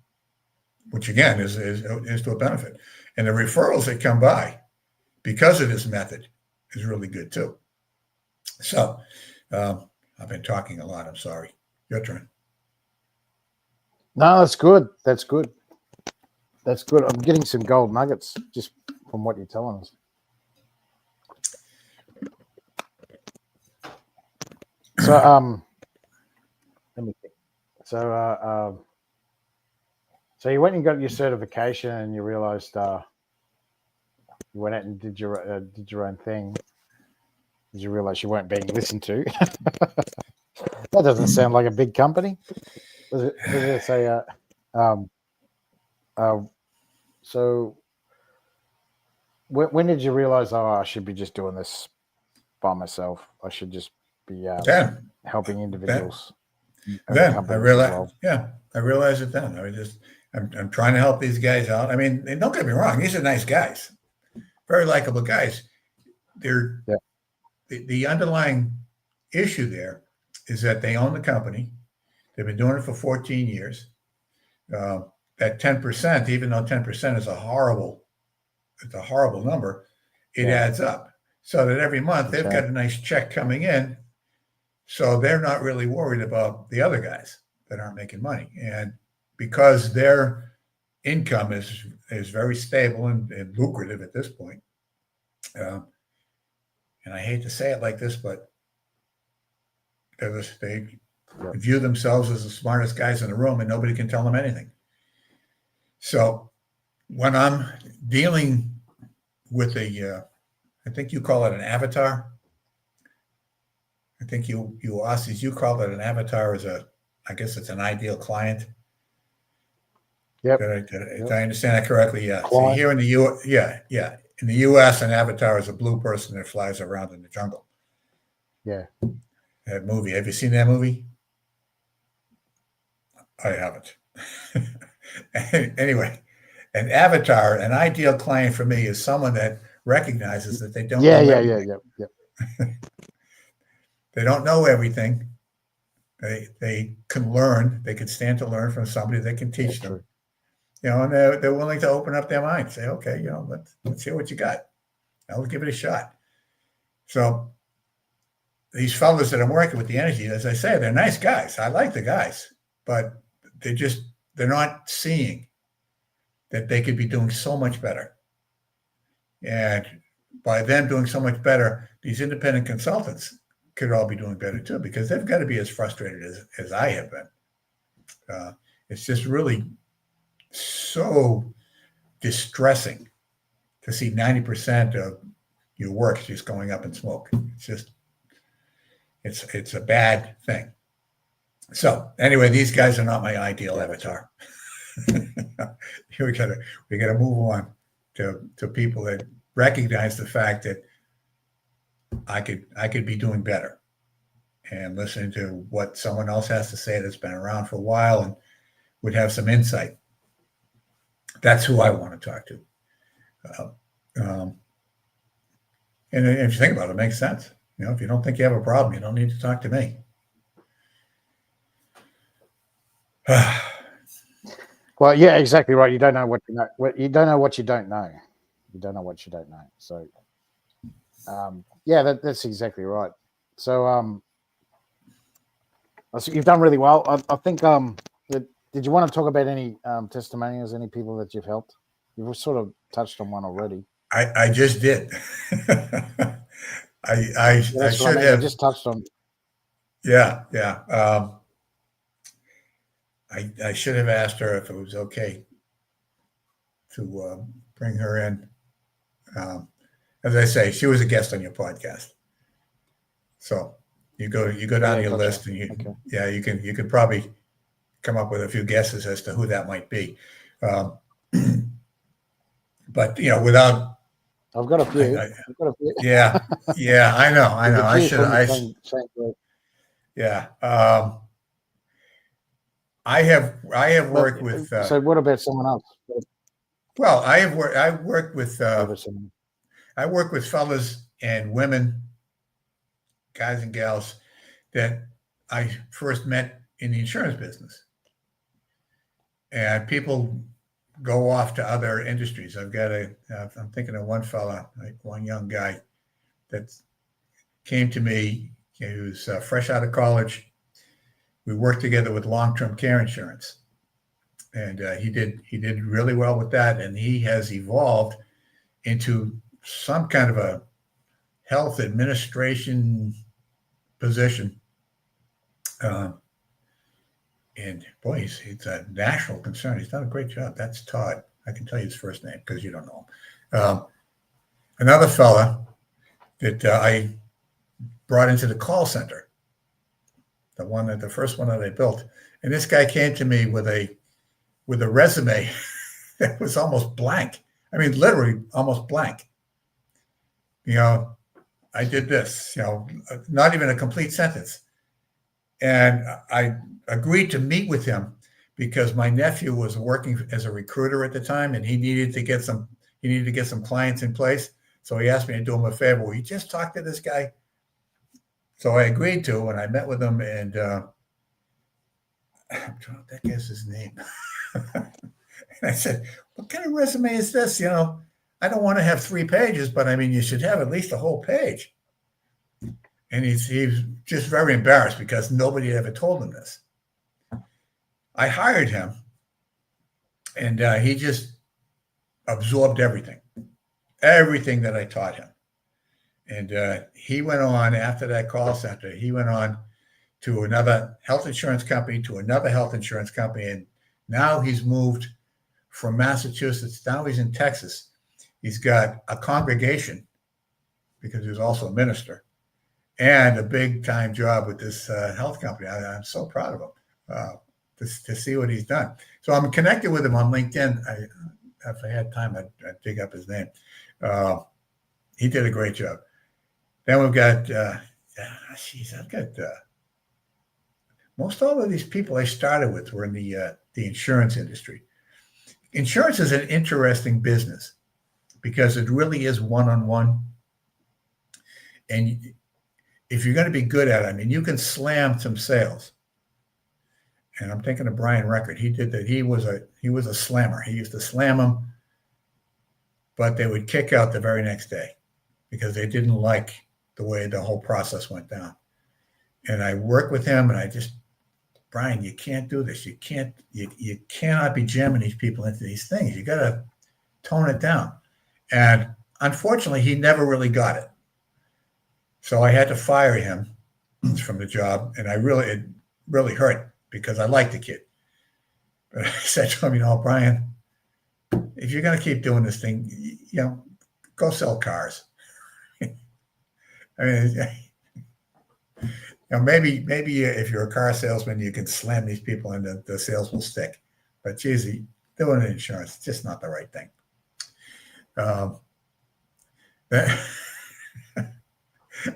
Speaker 2: which again is to a benefit. And the referrals that come by because of this method is really good too. So I've been talking a lot. I'm sorry. Your turn.
Speaker 1: No, that's good. That's good. That's good. I'm getting some gold nuggets just from what you're telling us. So let me think. So so you went and got your certification, and you realized you went out and did your own thing. Did you realize you weren't being listened to? That doesn't sound like a big company. Does it say? So when did you realize? Oh, I should be just doing this by myself. I should just be helping individuals.
Speaker 2: Then I realized, I realized it then. I'm trying to help these guys out. I mean, and don't get me wrong; these are nice guys, very likable guys. They're the underlying issue there is that they own the company. They've been doing it for 14 years. That 10%, even though 10% is a horrible number, it adds up. So that every month they've got a nice check coming in. So they're not really worried about the other guys that aren't making money. And because their income is very stable and lucrative at this point, and I hate to say it like this, but they view themselves as the smartest guys in the room, and nobody can tell them anything. So when I'm dealing with I think you call it an avatar. I think you Aussies, you call it an avatar I guess it's an ideal client.
Speaker 1: Yep.
Speaker 2: Did I understand that correctly? Yeah. So here in the in the U.S., an avatar is a blue person that flies around in the jungle.
Speaker 1: Yeah.
Speaker 2: That movie. Have you seen that movie? I haven't. Anyway, an avatar, an ideal client for me is someone that recognizes that they don't know everything. They don't know everything. They can learn. They can stand to learn from somebody that can teach them. True. And they're willing to open up their mind. Say, okay, let's hear what you got. Now let's give it a shot. So these fellas that I'm working with, the energy, as I say, they're nice guys. I like the guys, but they're not seeing that they could be doing so much better. And by them doing so much better, these independent consultants could all be doing better too, because they've got to be as frustrated as I have been. It's just really so distressing to see 90% of your work just going up in smoke. It's a bad thing. So anyway, these guys are not my ideal avatar. we gotta move on to people that recognize the fact that I could be doing better, and listening to what someone else has to say that's been around for a while and would have some insight. That's who I want to talk to. And if you think about it, it makes sense. If you don't think you have a problem, you don't need to talk to me.
Speaker 1: Well, yeah, exactly right. You don't know what you know. You don't know what you don't know. You don't know what you don't know. So, that's exactly right. So, you've done really well. I think. Did you want to talk about any testimonials, any people that you've helped? You've sort of touched on one already.
Speaker 2: I just did. I should have
Speaker 1: just touched on.
Speaker 2: Yeah. I should have asked her if it was okay to bring her in. As I say, she was a guest on your podcast. So you go down your list, and you can probably come up with a few guesses as to who that might be. But without.
Speaker 1: I've got a few.
Speaker 2: Yeah, I know. I should. Yeah. I have worked with.
Speaker 1: So what about someone else?
Speaker 2: Well, I work with fellas and women, guys and gals, that I first met in the insurance business. And people go off to other industries. I'm thinking of one fella, one young guy that came to me. He was fresh out of college. We worked together with long-term care insurance, and he did really well with that. And he has evolved into some kind of a health administration position. And boy, it's a national concern. He's done a great job. That's Todd. I can tell you his first name because you don't know him. Another fella that I brought into the call center, the first one that I built, and this guy came to me with a resume that was almost blank. I mean, literally almost blank. I did this. Not even a complete sentence. And I agreed to meet with him because my nephew was working as a recruiter at the time, and he needed to get some clients in place. So he asked me to do him a favor. Will you just talk to this guy? So I agreed to, and I met with him, and I'm trying to think guess his name. And I said, "What kind of resume is this? I don't want to have 3 pages, but I mean, you should have at least a whole page." And he's just very embarrassed because nobody had ever told him this. I hired him, and he just absorbed everything that I taught him. And he went on, after that call center, he went on to another health insurance company, and now he's moved from Massachusetts. Now he's in Texas. He's got a congregation because he was also a minister, and a big-time job with this health company. I'm so proud of him to see what he's done. So I'm connected with him on LinkedIn. If I had time, I'd dig up his name. He did a great job. Then we've got, I've got most all of these people I started with were in the insurance industry. Insurance is an interesting business because it really is one-on-one. And if you're going to be good at it, I mean, you can slam some sales. And I'm thinking of Brian Record. He did that. He was a slammer. He used to slam them, but they would kick out the very next day because they didn't like the way the whole process went down. And I worked with him, and Brian, you can't do this. You cannot be jamming these people into these things. You got to tone it down. And unfortunately, he never really got it. So I had to fire him from the job, and it really hurt because I liked the kid. But I said to him, Brian, if you're going to keep doing this thing, go sell cars. I mean, maybe if you're a car salesman, you can slam these people and the sales will stick. But geez, doing insurance, it's just not the right thing.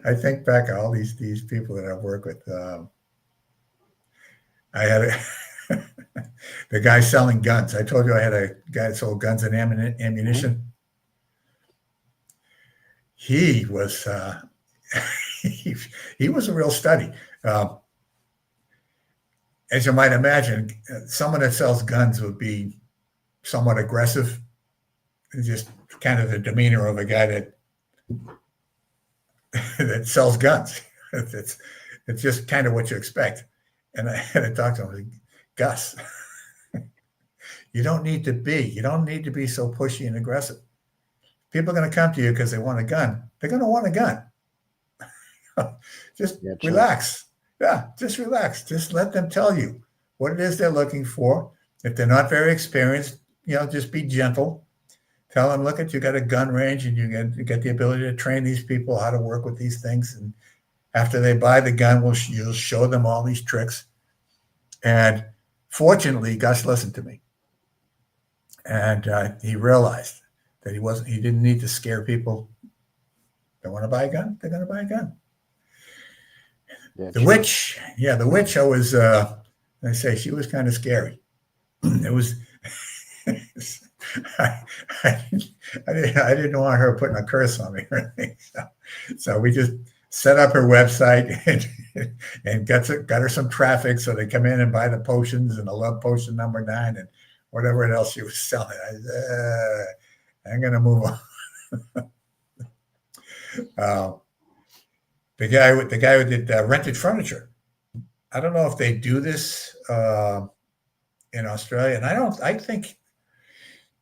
Speaker 2: I think back on all these people that I've worked with. I had the guy selling guns. I told you I had a guy that sold guns and ammunition. He was he was a real study. As you might imagine, someone that sells guns would be somewhat aggressive. It's just kind of the demeanor of a guy that sells guns. It's just kind of what you expect. And I had to talk to him. I was like, Gus, you don't need to be so pushy and aggressive. People are going to come to you because they want a gun. They're going to want a gun. Just relax. Yeah, just relax. Just let them tell you what it is they're looking for. If they're not very experienced, just be gentle. Tell them, look, you got a gun range and you get the ability to train these people how to work with these things. And after they buy the gun, you'll show them all these tricks. And fortunately, Gus listened to me. And he realized that he didn't need to scare people. They want to buy a gun, they're going to buy a gun. The witch, I was, I say she was kind of scary. It was, I didn't want her putting a curse on me or anything. So we just set up her website and got her some traffic so they come in and buy the potions and the love potion number 9 and whatever else she was selling. I'm going to move on. The guy who did rented furniture. I don't know if they do this in Australia, and I think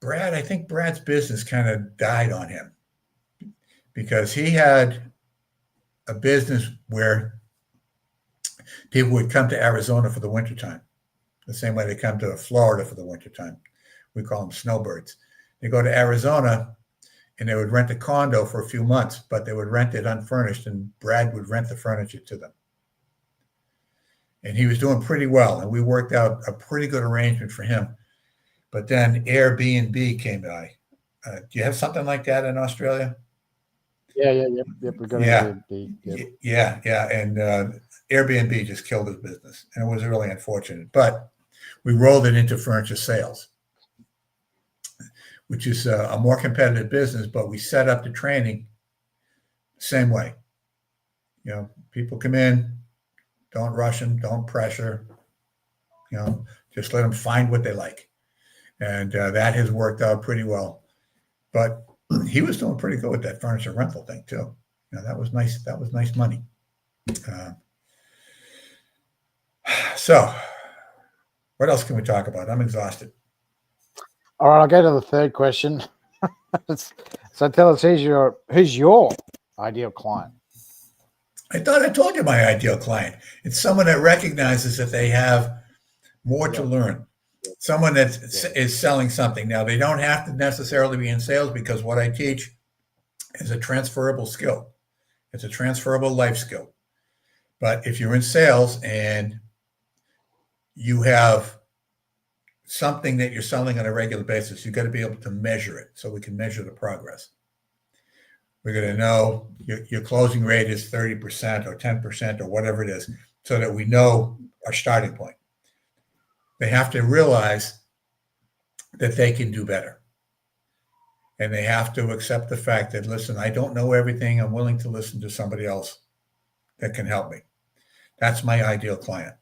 Speaker 2: Brad's business kind of died on him because he had a business where people would come to Arizona for the wintertime, the same way they come to Florida for the wintertime. We call them snowbirds. They go to Arizona and they would rent a condo for a few months, but they would rent it unfurnished, and Brad would rent the furniture to them. And he was doing pretty well, and we worked out a pretty good arrangement for him. But then Airbnb came by. Do you have something like that in Australia?
Speaker 1: Yep. We got Airbnb. Yep.
Speaker 2: Yeah. And Airbnb just killed his business, and it was really unfortunate. But we rolled it into furniture sales, which is a more competitive business. But we set up the training the same way. People come in, don't rush them, don't pressure. Just let them find what they like, and that has worked out pretty well. But he was doing pretty good with that furniture rental thing too. That was nice. That was nice money. So, what else can we talk about? I'm exhausted.
Speaker 1: All right, I'll go to the third question. So tell us, who's your ideal client?
Speaker 2: I thought I told you my ideal client. It's someone that recognizes that they have more to learn. Someone that is selling something. Now, they don't have to necessarily be in sales, because what I teach is a transferable skill. It's a transferable life skill. But if you're in sales and you have something that you're selling on a regular basis, you've got to be able to measure it so we can measure the progress. We're going to know your closing rate is 30% or 10% or whatever it is, so that we know our starting point. They have to realize that they can do better. And they have to accept the fact that, listen, I don't know everything. I'm willing to listen to somebody else that can help me. That's my ideal client.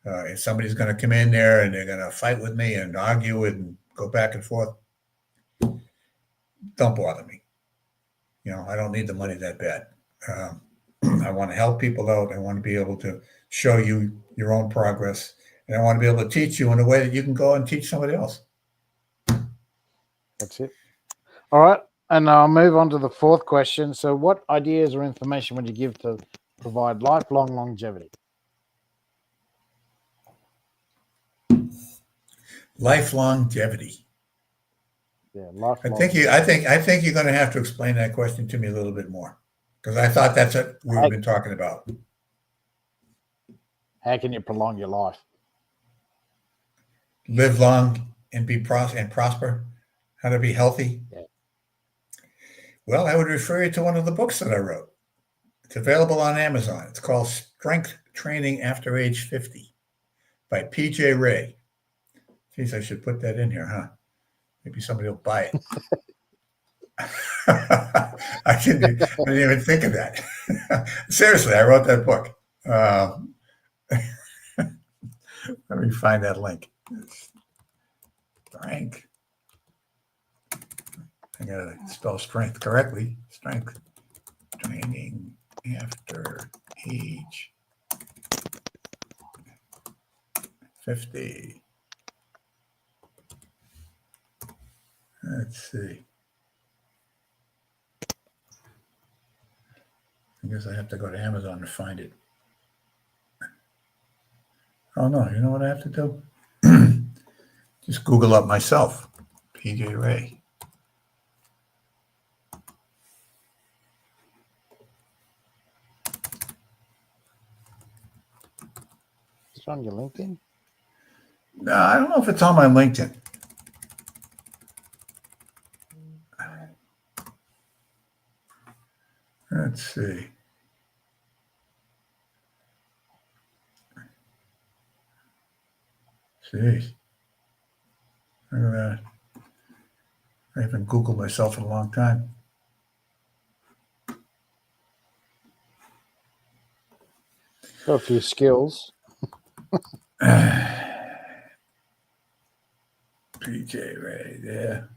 Speaker 2: If somebody's going to come in there and they're going to fight with me and argue and go back and forth, don't bother me. I don't need the money that bad. I want to help people out. I want to be able to show you your own progress. And I want to be able to teach you in a way that you can go and teach somebody else.
Speaker 1: That's it. All right. And I'll move on to the fourth question. So what ideas or information would you give to provide lifelong longevity?
Speaker 2: Lifelong longevity.
Speaker 1: Yeah, lifelong.
Speaker 2: I think you're going to have to explain that question to me a little bit more, because I thought that's what we've been talking about.
Speaker 1: How can you prolong your life?
Speaker 2: Live long and be prosper. How to be healthy.
Speaker 1: Yeah.
Speaker 2: Well, I would refer you to one of the books that I wrote. It's available on Amazon. It's called Strength Training After Age 50 by PJ Rae. Geez, I should put that in here, huh? Maybe somebody will buy it. I didn't even think of that. Seriously, I wrote that book. Let me find that link. Strength. I got to spell strength correctly. Strength Training After Age 50. Let's see. I guess I have to go to Amazon to find it. Oh, no. You know what I have to do? Just Google up myself, PJ Rae.
Speaker 1: Is it on your LinkedIn?
Speaker 2: No, I don't know if it's on my LinkedIn. Let's see. Jeez. I haven't Googled myself in a long time.
Speaker 1: Got a few skills.
Speaker 2: PJ Rae there.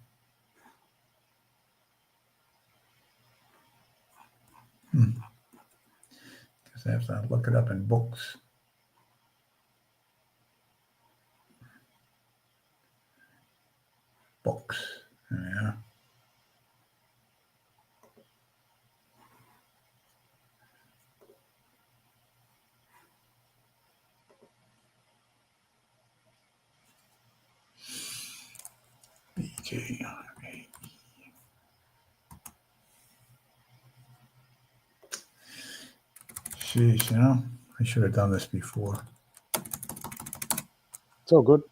Speaker 2: Just have to look it up in books. Books. Yeah. PJ Rae. Jeez, I should have done this before.
Speaker 1: It's all good.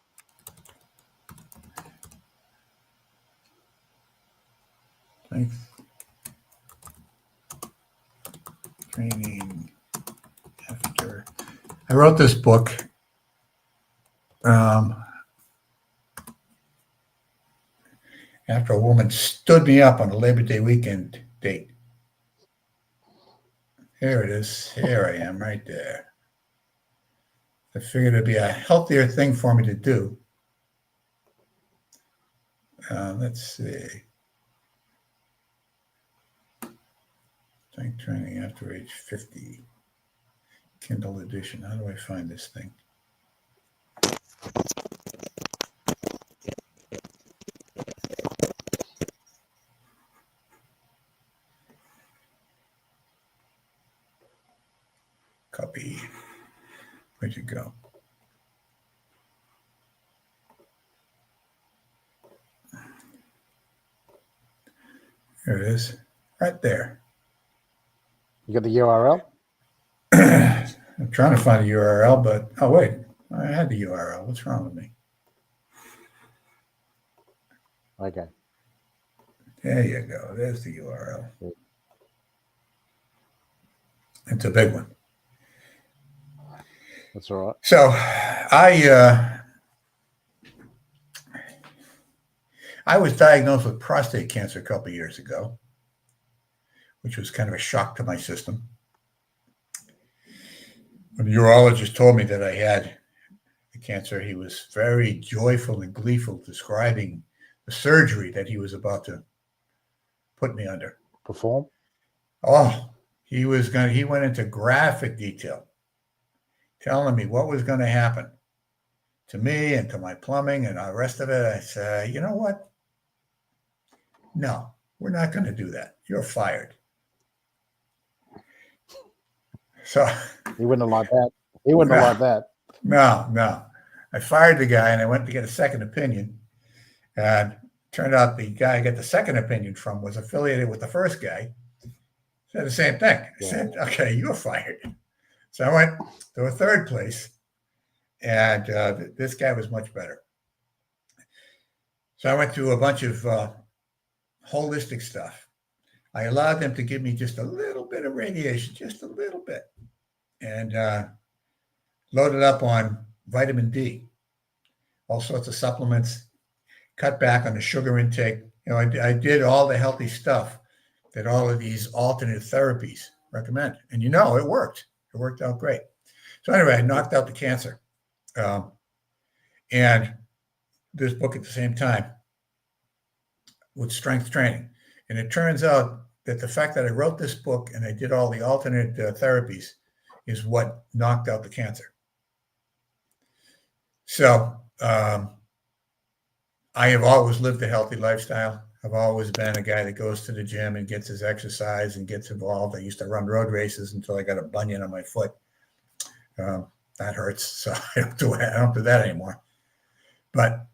Speaker 2: Thanks. Training after. I wrote this book. After a woman stood me up on a Labor Day weekend date. Here it is. Here I am right there. I figured it'd be a healthier thing for me to do. Let's see. Strength training after age 50. Kindle edition. How do I find this thing? Copy. Where'd you go? Here it is. Right there.
Speaker 1: You got the URL?
Speaker 2: I'm trying to find a URL, but oh wait, I had the URL. What's wrong with me?
Speaker 1: Okay.
Speaker 2: There you go. There's the URL. It's a big one.
Speaker 1: That's all right.
Speaker 2: So I was diagnosed with prostate cancer a couple of years ago, which was kind of a shock to my system. When the urologist told me that I had the cancer, he was very joyful and gleeful, describing the surgery that he was about to put me under.
Speaker 1: Perform?
Speaker 2: Oh, he went into graphic detail, telling me what was going to happen to me and to my plumbing and the rest of it. I said, you know what? No, we're not going to do that. You're fired. So
Speaker 1: he wouldn't have liked that. He wouldn't have liked that.
Speaker 2: No. I fired the guy and I went to get a second opinion. And turned out the guy I got the second opinion from was affiliated with the first guy. Said the same thing. I said, okay, you're fired. So I went to a third place, and this guy was much better. So I went through a bunch of holistic stuff. I allowed them to give me just a little bit of radiation, just a little bit, and loaded up on vitamin D, all sorts of supplements, cut back on the sugar intake. I did all the healthy stuff that all of these alternate therapies recommend. And it worked. It worked out great. So anyway, I knocked out the cancer. And this book at the same time with strength training. And it turns out that the fact that I wrote this book and I did all the alternate therapies is what knocked out the cancer. So I have always lived a healthy lifestyle. I've always been a guy that goes to the gym and gets his exercise and gets involved. I used to run road races until I got a bunion on my foot. That hurts, so I don't do that anymore. But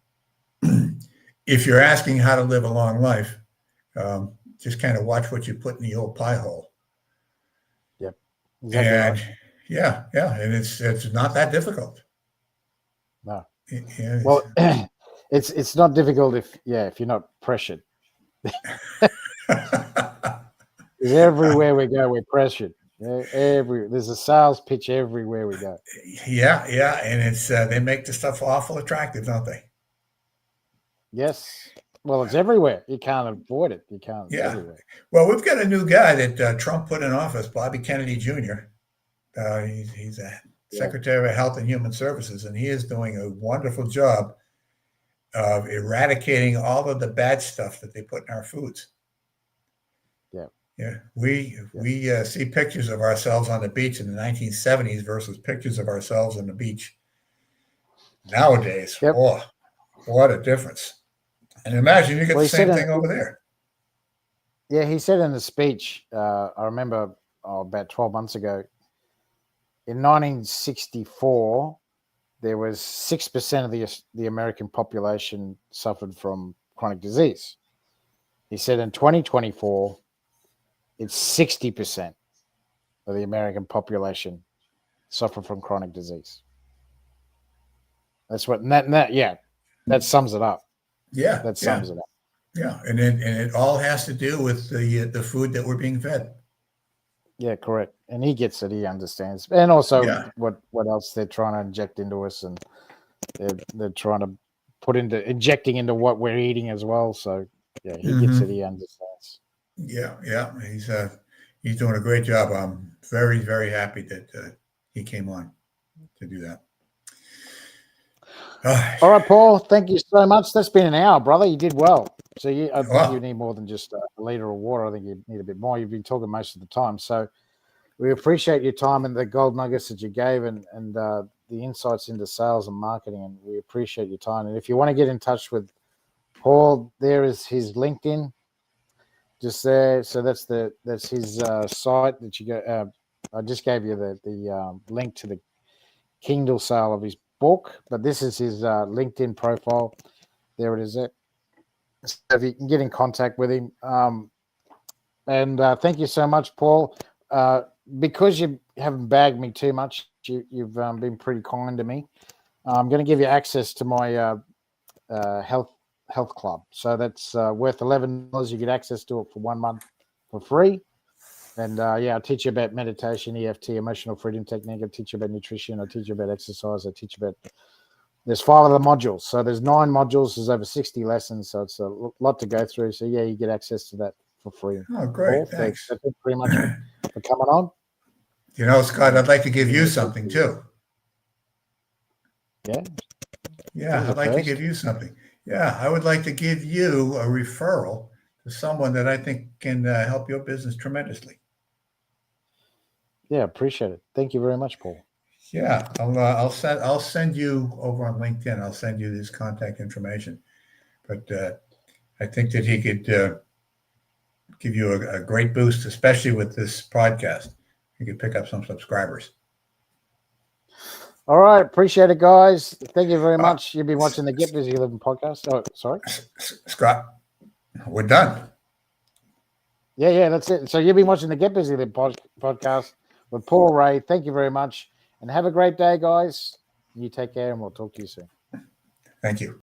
Speaker 2: if you're asking how to live a long life, just kind of watch what you put in the old pie hole.
Speaker 1: Yep.
Speaker 2: Exactly. And right. Yeah, and it's not that difficult.
Speaker 1: No. Well, it's not difficult if you're not pressured. Everywhere we go, we're pressured. There's a sales pitch everywhere we go.
Speaker 2: Yeah, and it's they make the stuff awful attractive, don't they?
Speaker 1: Yes. Well, it's everywhere. You can't avoid it. You can't.
Speaker 2: Yeah.
Speaker 1: Everywhere.
Speaker 2: Well, we've got a new guy that Trump put in office, Bobby Kennedy Jr. He's a Secretary of Health and Human Services, and he is doing a wonderful job of eradicating all of the bad stuff that they put in our foods. Yeah, we see pictures of ourselves on the beach in the 1970s versus pictures of ourselves on the beach nowadays.
Speaker 1: Yep.
Speaker 2: Oh, what a difference! And imagine you get the same thing over there.
Speaker 1: Yeah, he said in the speech, I remember about 12 months ago, in 1964, there was 6% of the American population suffered from chronic disease. He said in 2024, it's 60% of the American population suffer from chronic disease. That's what that sums it up.
Speaker 2: Yeah,
Speaker 1: that sums it up.
Speaker 2: Yeah, and it all has to do with the food that we're being fed.
Speaker 1: Yeah, correct. And he gets it. He understands, and also what else they're trying to inject into us, and they're trying to injecting into what we're eating as well. So yeah, he gets it. He understands.
Speaker 2: Yeah, he's doing a great job. I'm very, very happy that he came on to do that.
Speaker 1: All right, Paul. Thank you so much. That's been an hour, brother. You did well. So I think you need more than just a liter of water. I think you need a bit more. You've been talking most of the time. So we appreciate your time and the gold nuggets that you gave and the insights into sales and marketing. And we appreciate your time. And if you want to get in touch with Paul, there is his LinkedIn just there. So that's his site that you go. I just gave you the link to the Kindle sale of his book, but this is his LinkedIn profile. There it is. So if you can get in contact with him. And thank you so much, Paul. Because you haven't bagged me too much, you've been pretty kind to me. I'm going to give you access to my health club. So that's worth $11. You get access to it for 1 month for free. And I'll teach you about meditation, EFT, emotional freedom technique. I teach you about nutrition. I teach you about exercise. I teach you about. There's 5 of the modules. So there's 9 modules. There's over 60 lessons. So it's a lot to go through. So you get access to that for free.
Speaker 2: Oh, great! Thanks.
Speaker 1: That's it pretty much for coming on.
Speaker 2: You know, Scott, I'd like to give you something too.
Speaker 1: Yeah,
Speaker 2: I'd like to give you something. Yeah, I would like to give you a referral to someone that I think can help your business tremendously.
Speaker 1: Yeah, appreciate it. Thank you very much, Paul.
Speaker 2: Yeah, I'll send you over on LinkedIn. I'll send you his contact information. But I think that he could give you a great boost, especially with this podcast. He could pick up some subscribers.
Speaker 1: All right, appreciate it, guys. Thank you very much. You've been watching the Get Busy Livin podcast. Oh, sorry,
Speaker 2: Scott. We're done.
Speaker 1: Yeah, that's it. So you've been watching the Get Busy Livin podcast with Paul Rae. Thank you very much, and have a great day, guys. You take care, and we'll talk to you soon.
Speaker 2: Thank you.